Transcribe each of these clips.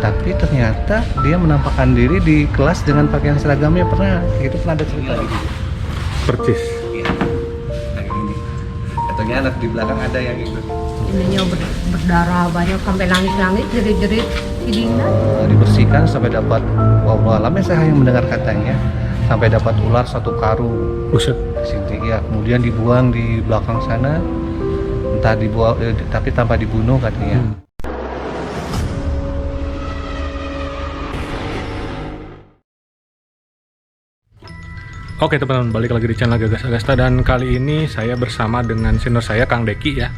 tapi ternyata dia menampakkan diri di kelas dengan pakaian seragamnya. Pernah ada cerita gitu. Percis. Iya. Kayak gini. Katanya anak di belakang ada yang ikut. Ininya berdarah banyak sampai nangis-nangis, jerit-jerit hidingnya. Dibersihkan sampai dapat, wallahu alam ya, saya hanya mendengar katanya sampai dapat ular 1 karung. Buset. Sini ya, kemudian dibuang di belakang sana, entah dibuang tapi tanpa dibunuh katanya. Oke teman-teman, balik lagi di channel Gagas Agasta, dan kali ini saya bersama dengan senior saya Kang Deki ya.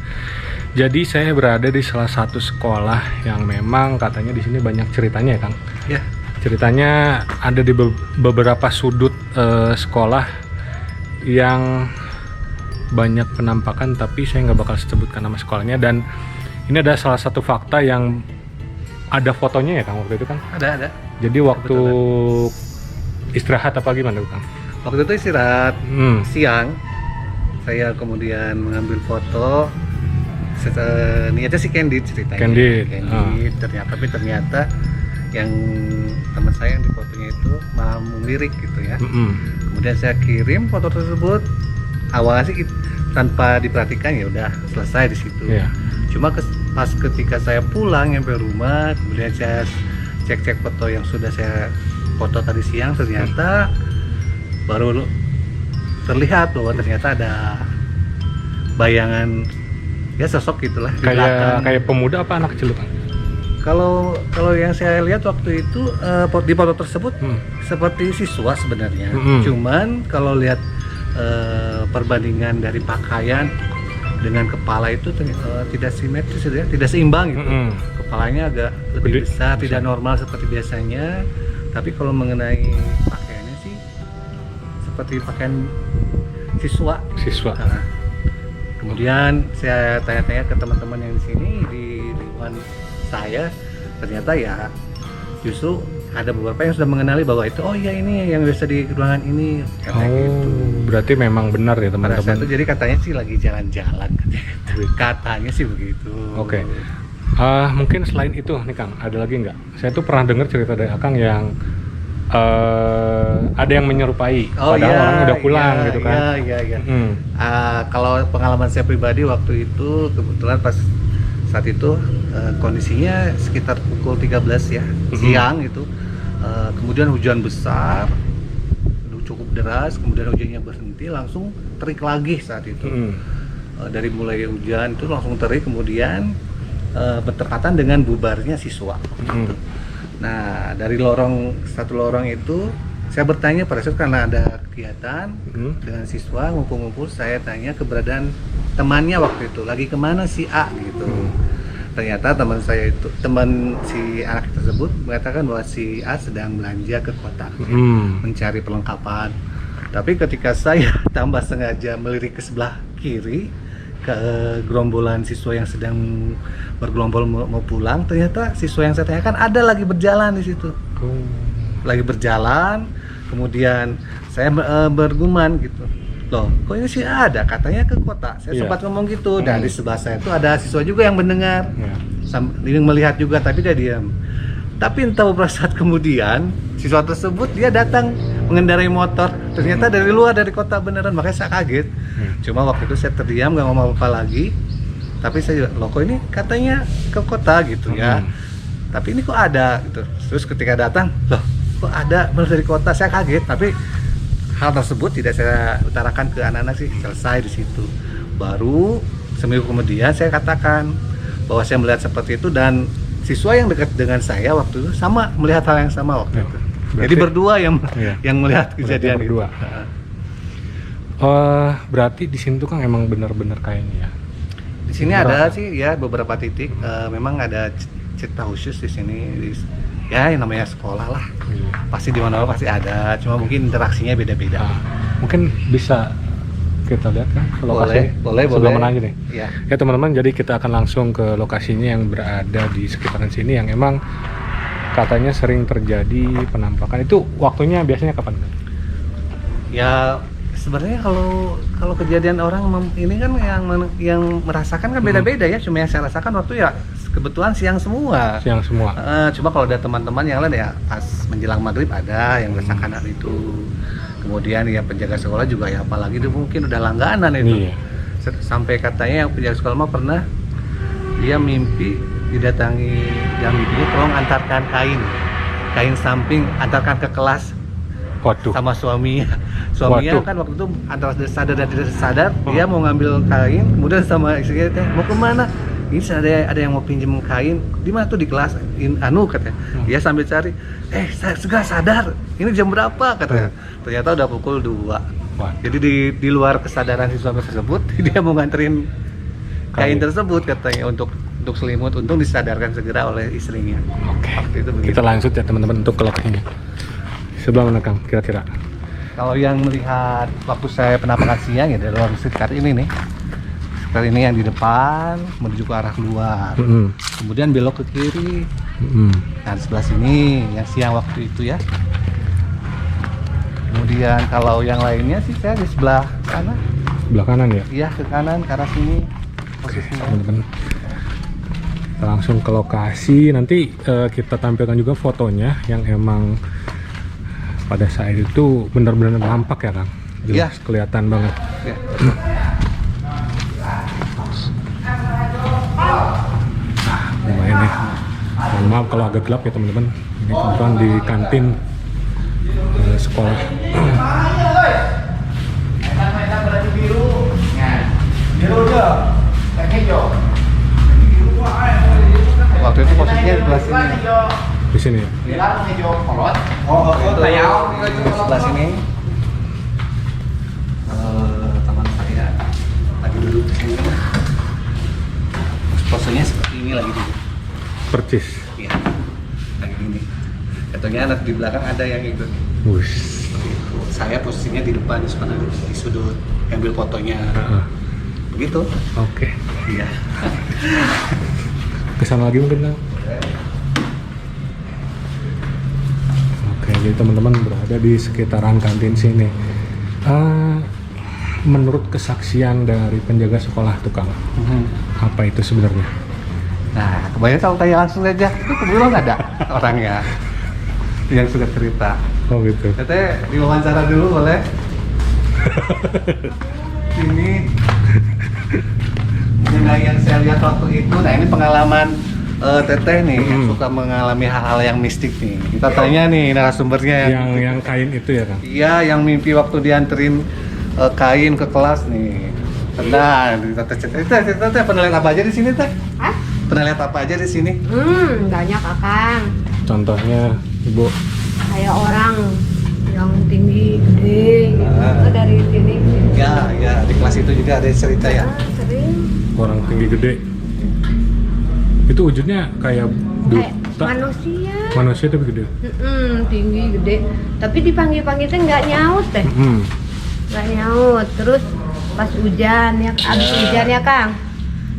Jadi saya berada di salah satu sekolah yang memang katanya di sini banyak ceritanya ya Kang. Ya. Ceritanya ada di beberapa sudut sekolah yang banyak penampakan, tapi saya nggak bakal sebutkan nama sekolahnya. Dan ini ada salah satu fakta yang ada fotonya ya Kang waktu itu kan? Ada. Jadi waktu istirahat apa gimana Kang? Waktu itu istirahat siang, saya kemudian mengambil foto. Niatnya si Candid ceritanya. Candid. Ternyata yang teman saya yang di fotonya itu malah melirik gitu ya. Kemudian saya kirim foto tersebut. Awalnya sih tanpa diperhatikan, ya udah selesai di situ. Yeah. Cuma pas ketika saya pulang nyampe rumah, kemudian saya cek foto yang sudah saya foto tadi siang, ternyata baru terlihat bahwa ternyata ada bayangan ya sosok gitulah di belakang. Kayak pemuda apa anak kecil Kang? Kalau yang saya lihat waktu itu di foto tersebut seperti siswa sebenarnya. Cuman kalau lihat perbandingan dari pakaian dengan kepala itu tidak simetris ya, tidak seimbang gitu. Kepalanya agak lebih besar, tidak normal seperti biasanya. Tapi kalau mengenai pakaiannya sih seperti pakaian siswa. Nah, kemudian saya tanya-tanya ke teman-teman yang di sini di lingkungan saya, ternyata ya justru ada beberapa yang sudah mengenali bahwa itu, oh iya ini yang biasa di ruangan ini. Gitu. Berarti memang benar ya teman-teman. Jadi katanya sih lagi jalan-jalan katanya sih begitu. Oke. Mungkin selain itu nih Kang, ada lagi nggak? Saya tuh pernah dengar cerita dari Akang yang ada yang menyerupai, padahal orang udah pulang gitu kan. Iya. Kalau pengalaman saya pribadi waktu itu, kebetulan pas saat itu kondisinya sekitar pukul 13 ya, siang itu. Kemudian hujan besar, cukup deras, kemudian hujannya berhenti, langsung terik lagi saat itu. Dari mulai hujan itu langsung terik, kemudian bertepatan dengan bubarnya siswa. Nah, dari satu lorong itu saya bertanya pada saat karena ada kegiatan dengan siswa ngumpul-ngumpul, saya tanya keberadaan temannya waktu itu, lagi kemana si A gitu. Ternyata teman si anak tersebut mengatakan bahwa si A sedang belanja ke kota mencari perlengkapan. Tapi ketika saya tambah sengaja melirik ke sebelah kiri ke gerombolan siswa yang sedang bergerombol mau pulang, ternyata siswa yang saya tanyakan ada lagi berjalan di situ. Lagi berjalan, kemudian saya bergumam gitu. Loh, kok ini sih ada? Katanya ke kota. Saya sempat ngomong gitu, dan di sebelah saya itu ada siswa juga yang mendengar, sambil melihat juga, tapi dia diam. Tapi entah beberapa saat kemudian, siswa tersebut dia datang mengendarai motor. Ternyata dari luar, dari kota beneran, makanya saya kaget. Cuma waktu itu saya terdiam, nggak ngomong apa-apa lagi. Tapi saya juga, loh kok ini katanya ke kota gitu ya. Tapi ini kok ada gitu. Terus ketika datang, loh kok ada baru dari kota, saya kaget. Tapi hal tersebut tidak saya utarakan ke anak-anak sih, selesai di situ. Baru seminggu kemudian saya katakan bahwa saya melihat seperti itu, dan siswa yang dekat dengan saya waktu itu sama melihat hal yang sama waktu itu. Jadi berdua yang melihat kejadian itu. Berarti di sini tuh kan emang benar-benar kayaknya ya. Di sini ada sih ya beberapa titik, memang ada cerita khusus di sini. Ya yang namanya sekolah lah, pasti di mana pasti ada, cuma mungkin interaksinya beda-beda. Mungkin bisa kita lihat kan ke lokasi. Boleh. Menanya nih. Ya teman-teman, jadi kita akan langsung ke lokasinya yang berada di sekitaran sini yang emang katanya sering terjadi penampakan. Itu waktunya biasanya kapan? Ya sebenarnya kalau kejadian orang ini kan yang merasakan kan beda-beda ya. Cuma yang saya rasakan waktu ya kebetulan siang semua. Siang semua. Cuma kalau ada teman-teman yang lain ya pas menjelang maghrib ada yang masak anak itu. Kemudian ya penjaga sekolah juga ya apalagi itu mungkin udah langganan itu. Iya. Sampai katanya yang penjaga sekolah mah pernah dia mimpi didatangi yang mimpinya tolong antarkan kain samping antarkan ke kelas Waduh. sama suaminya Waduh. kan waktu itu antara sadar dan tidak sadar dia mau ngambil kain kemudian sama istrinya teh mau kemana ini ada yang mau pinjam kain di mana tuh di kelas katanya dia sambil cari segera sadar ini jam berapa katanya ternyata udah pukul 2. Wah. Jadi di luar kesadaran si suami tersebut dia mau nganterin kain tersebut katanya untuk selimut, untung disadarkan segera oleh istrinya. Oke. Waktu itu begitu. Kita lanjut ya teman-teman untuk ke lokasinya. Sebelah mana Kang kira-kira? Kalau yang melihat waktu saya penampakan siang ya dari luar sekitar ini nih. Sekitar ini yang di depan menuju ke arah keluar. Kemudian belok ke kiri. Nah, sebelah sini yang siang waktu itu ya. Kemudian kalau yang lainnya sih saya di sebelah sana. Sebelah kanan ya? Iya, ke kanan ke arah sini posisinya. Teman-teman. Kita langsung ke lokasi. Nanti kita tampilkan juga fotonya yang emang pada saat itu benar-benar nampak ya Kang. Jelas Iya. kelihatan banget. Ya. Lumayan ya. Mohon maaf kalau agak gelap ya teman-teman. Ini kebetulan di kantin sekolah. Waktu itu posisinya di sebelah sini. Di sini ya. Sebelah sini. Teman saya lagi duduk di sini. Posisinya seperti ini lagi duduk. Percis. Iya. Lagi gini. Katanya anak di belakang ada yang ikut. Wush. Saya posisinya di depan di sudut ambil fotonya. Begitu. Oke. Iya. Kesana lagi mungkin Kang. Oke, jadi teman-teman berada di sekitaran kantin sini. Menurut kesaksian dari penjaga sekolah tuh Kang, apa itu sebenarnya? Nah, kebanyakan kalau tanya langsung aja, itu kebetulan ada orangnya yang suka cerita. Oh gitu. Teteh diwawancara dulu boleh? Ini mengenai yang saya lihat waktu itu, nah ini pengalaman Teteh nih yang suka mengalami hal-hal yang mistik nih. Kita tanya nih narasumbernya Yang kain itu ya Kang? Iya, yang mimpi waktu dianterin kain ke kelas nih. Nah, Teteh pernah lihat apa aja di sini Teh? Hah? Pernah lihat apa aja di sini? Banyak Akang. Contohnya Ibu. Kayak orang yang tinggi gede gitu. Itu dari sini. Ya, di kelas itu juga ada cerita ya. Sering. Orang tinggi gede. Itu wujudnya kayak Kayak duta. manusia. Manusia tapi gede. Tinggi gede. Tapi dipanggil-panggil teh nggak nyaut teh. Nggak nyaut. Terus pas hujan ya, abis hujan ya Kang.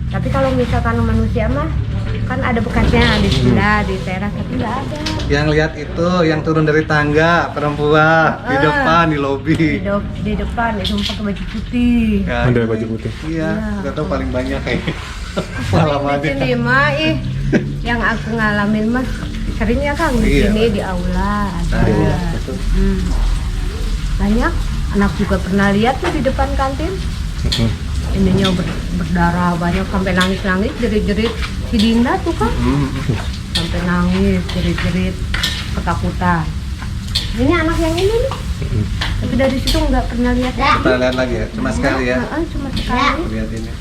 Tapi kalau misalkan manusia mah kan ada bekasnya di sebelah di teras, tapi nggak ada. Yang lihat itu yang turun dari tangga perempuan di depan di lobi. Di depan itu pakai baju putih. Ya, Ada baju putih. Iya, Iya. kita tahu paling banyak kayak Di pengalamannya. sini mah yang aku ngalamin mah sering ya Kang di Iya. sini di aula ada. Iya, betul. Banyak anak juga pernah lihat tuh di depan kantin. Ininya berdarah banyak sampai nangis-nangis jerit-jerit si Dinda tuh kan sampai nangis jerit-jerit ketakutan. Ini anak yang ini nih. Tapi dari situ nggak pernah lihat lagi. Kita lihat lagi ya, cuma sekali ya. Cuma sekali. Lihat ini.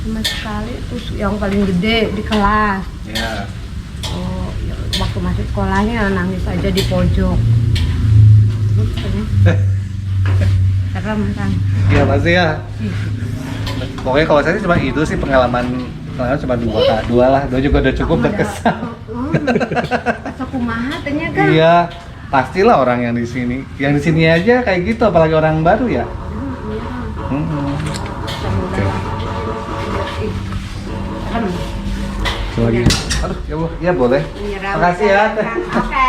Cuma sekali. Terus yang paling gede di kelas. Ya. Oh, ya, waktu masuk sekolahnya nangis aja di pojok. Terus katanya, serem kan. Iya pasti ya. Pokoknya kalau saya cuma itu sih pengalaman cuma dua juga udah cukup berkesan. Asa kumaha tanya kan? Iya, pastilah orang yang di sini. Yang di sini aja kayak gitu, apalagi orang baru ya. Serem. Lagi. Aduh, ya Bu, ya boleh. Menyerang. Makasih ya. Oke.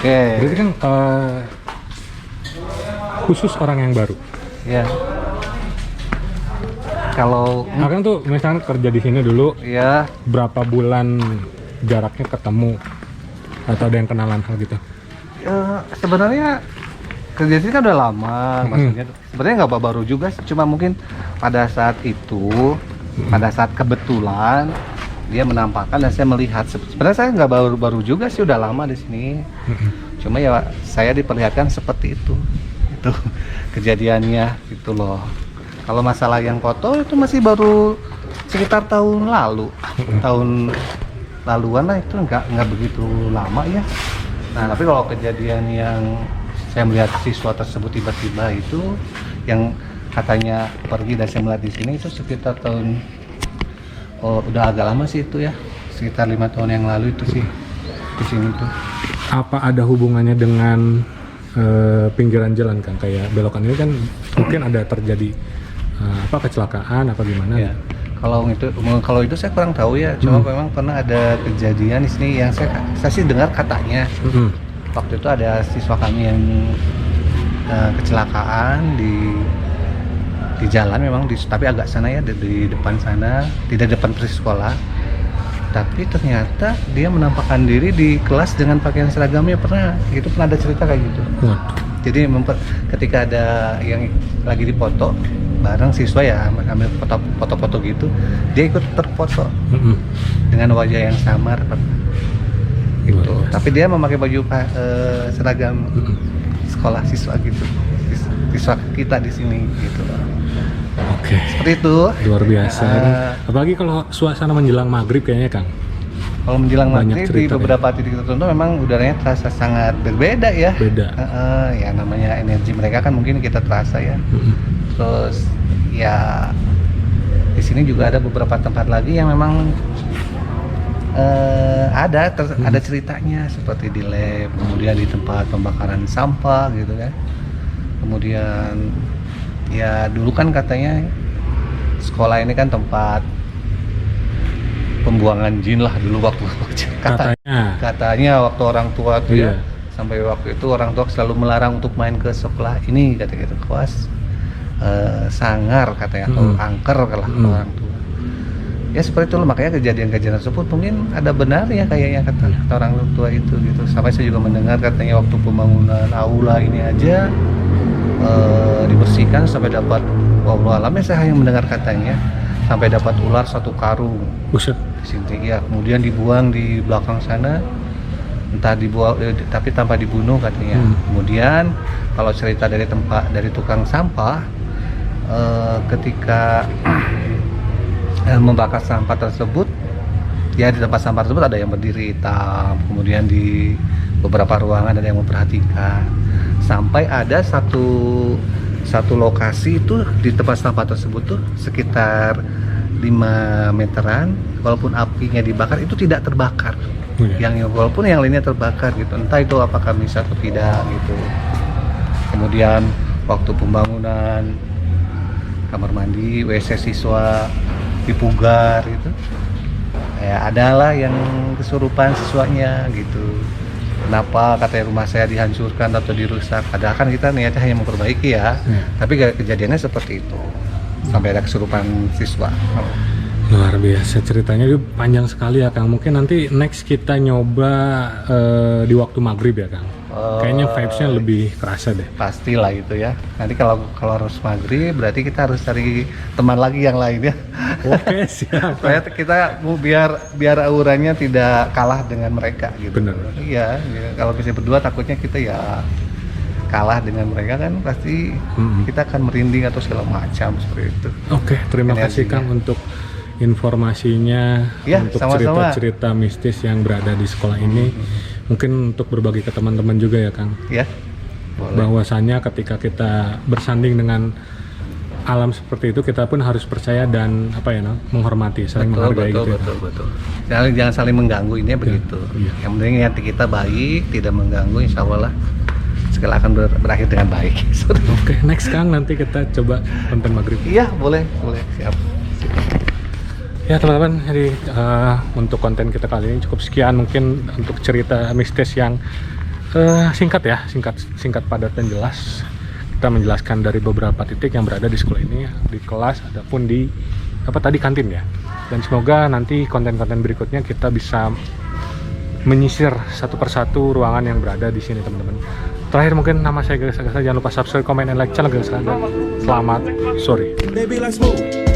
Oke. Berarti kan khusus orang yang baru. Ya. kalau Akang tuh misalnya kerja di sini dulu, ya berapa bulan jaraknya ketemu atau ada yang kenalan hal gitu? sebenarnya kerja di sini kan udah lama, maksudnya sebenarnya nggak baru juga sih, cuma mungkin pada saat itu, pada saat kebetulan dia menampakkan dan saya melihat. Sebenarnya saya nggak baru juga sih, udah lama di sini. Cuma ya saya diperlihatkan seperti itu kejadiannya gitu loh. Kalau masalah yang foto itu masih baru sekitar tahun lalu, tahun laluan lah, itu nggak begitu lama ya. Nah tapi kalau kejadian yang saya melihat siswa tersebut tiba-tiba itu yang katanya pergi dan saya melihat di sini itu sekitar tahun, udah agak lama sih itu ya, sekitar 5 tahun yang lalu itu sih di sini tuh. Apa ada hubungannya dengan pinggiran jalan kan, kayak belokan ini kan mungkin ada terjadi kecelakaan apa gimana? Ya. Kalau itu saya kurang tahu ya, cuma memang pernah ada kejadian di sini yang saya sih dengar katanya. Waktu itu ada siswa kami yang kecelakaan di jalan, memang tapi agak sana ya, di depan sana, tidak depan persis sekolah. Tapi ternyata dia menampakkan diri di kelas dengan pakaian seragamnya, pernah ada cerita kayak gitu. Jadi ketika ada yang lagi dipoto bareng siswa ya, ambil foto-foto gitu, dia ikut terfoto dengan wajah yang samar gitu. Tapi dia memakai baju seragam sekolah siswa gitu, siswa kita di sini gitu. Oke. Seperti itu. Luar biasa. Apalagi kalau suasana menjelang maghrib kayaknya Kang. Kalau menjelang Banyak maghrib di cerita beberapa titik tertentu memang udaranya terasa sangat berbeda ya. Beda. Ya namanya energi mereka kan mungkin kita terasa ya. Terus ya di sini juga ada beberapa tempat lagi yang memang ada ceritanya, seperti di lab, kemudian di tempat pembakaran sampah gitu kan. Kemudian ya dulu kan katanya sekolah ini kan tempat pembuangan jin lah dulu waktu katanya waktu orang tua tuh ya, sampai waktu itu orang tua selalu melarang untuk main ke sekolah ini, kata-kata kelas sangar katanya, atau angker kalau orang tua. Ya seperti itu loh, makanya kejadian-kejadian tersebut mungkin ada benarnya kayaknya kata orang tua itu gitu. Sampai saya juga mendengar katanya waktu pembangunan aula ini aja dibersihkan sampai dapat, wallahu alam ya, saya hanya mendengar katanya sampai dapat ular 1 karung. Buset. Di sini ya, kemudian dibuang di belakang sana, entah dibuang tapi tanpa dibunuh katanya. Kemudian kalau cerita dari tukang sampah, ketika membakar sampah tersebut ya, di tempat sampah tersebut ada yang berdiri hitam, kemudian di beberapa ruangan ada yang memperhatikan, sampai ada satu lokasi itu di tempat sampah tersebut tuh sekitar 5 meteran, walaupun apinya dibakar itu tidak terbakar. Walaupun yang lainnya terbakar gitu, entah itu apakah bisa atau tidak gitu. Kemudian waktu pembangunan kamar mandi, WC siswa dipugar gitu, ya adalah yang kesurupan siswanya gitu. Kenapa katanya rumah saya dihancurkan atau dirusak, padahal kan kita niatnya hanya memperbaiki ya. Tapi kejadiannya seperti itu, sampai ada kesurupan siswa. Luar biasa ceritanya, itu panjang sekali ya Kang. Mungkin nanti next kita nyoba di waktu maghrib ya Kang. Kayaknya vibes-nya lebih kerasa deh. Pastilah itu ya. Nanti kalau harus maghrib berarti kita harus cari teman lagi yang lain ya. Oke, siap. Supaya kita biar auranya tidak kalah dengan mereka gitu. Benar. Iya, ya, kalau bisa berdua takutnya kita ya kalah dengan mereka kan, pasti kita akan merinding atau segala macam seperti itu. Oke, terima kasih Kang untuk informasinya, ya, untuk sama-sama. cerita-cerita mistis yang berada di sekolah ini. Mungkin untuk berbagi ke teman-teman juga ya Kang. Ya. Boleh. Bahwasanya ketika kita bersanding dengan alam seperti itu, kita pun harus percaya dan menghormati, saling menghargai gitu. Betul. Jangan saling mengganggu, ini begitu. Iya. Yang penting hati kita baik, tidak mengganggu, insya Allah lah segala akan berakhir dengan baik. Oke, next Kang, nanti kita coba konten maghrib. Iya, boleh, siap. Ya teman-teman, jadi untuk konten kita kali ini cukup sekian, mungkin untuk cerita mistis yang singkat ya, singkat padat dan jelas. kita menjelaskan dari beberapa titik yang berada di sekolah ini, di kelas ataupun di kantin ya. Dan semoga nanti konten-konten berikutnya kita bisa menyisir satu persatu ruangan yang berada di sini teman-teman. Terakhir mungkin nama saya Gagas, jangan lupa subscribe, comment, and like channel Gagas. Selamat sore. Baby, let's move.